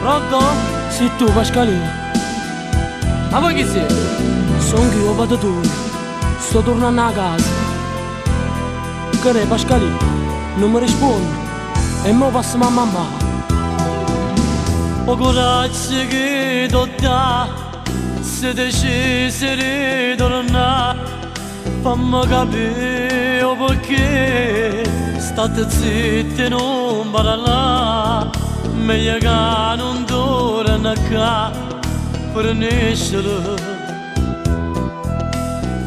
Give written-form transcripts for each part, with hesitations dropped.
Pronto? Sì, tu, Pascalino. Ma voi chi siete? Sono io, patatone. Sto tornando a casa. Che ne, Pascalino? Non mi rispondi. E mo passiamo a mamma. O coraggio che do da, se decisi di tornare, fammi capire perché state zitti e non parlare. Meglio che non torna qua per nascere,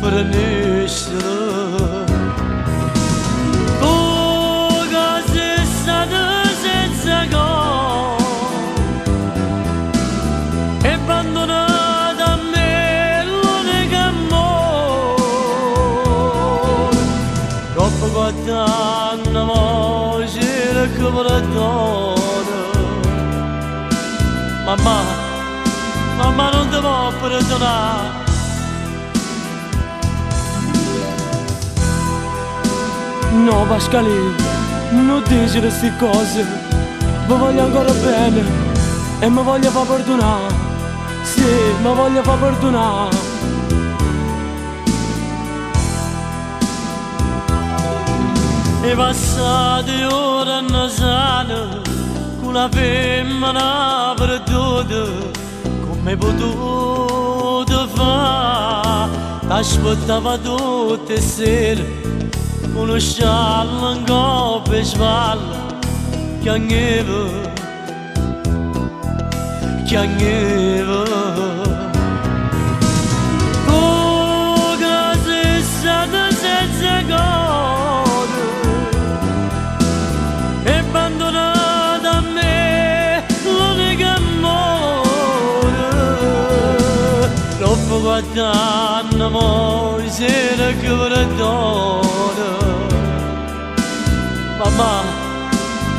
per nascere. Tu che sei stata senza cuore e abbandonata a me l'unico amore. Troppo guardando voce che perdono. Mamma non ti può perdonare. No, Pascalino, non dici queste cose. Vi voglio ancora bene e mi voglio far perdonare. Sì, mi voglio far perdonare. E passate ore a sana con la femmina perduta, come hai potuto fare? T'aspettava tutte le sere con lo sciallo in coppa e spalla, piangeva, piangeva. Tu che sei stata senza cuore e abbandonata a me l'unico amore. Troppo guardando mo' sera che perdono.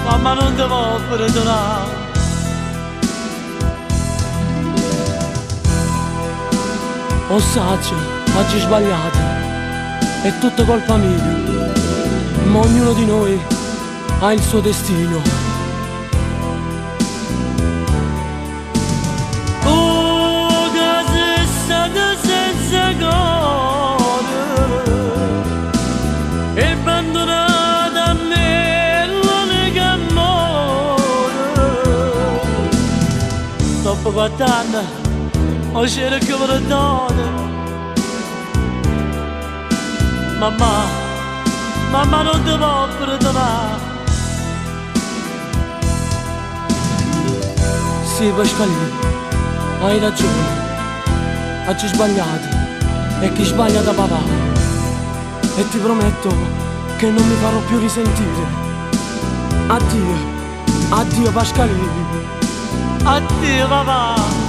Mamma non ti può perdonare. Ho saggio, oggi sbagliato. È tutta colpa mia. Ma ognuno di noi ha il suo destino. Tu che sei stata senza cuore e abbandonata a me l'unico amore. Troppo guardando ho cercato che perdono. Mamma non ti può perdonare. Sì, Pascalino, hai ragione. Oggi sbagliato e chi sbaglia da papà. E ti prometto che non mi farò più risentire. Addio, addio Pascalino. Addio papà.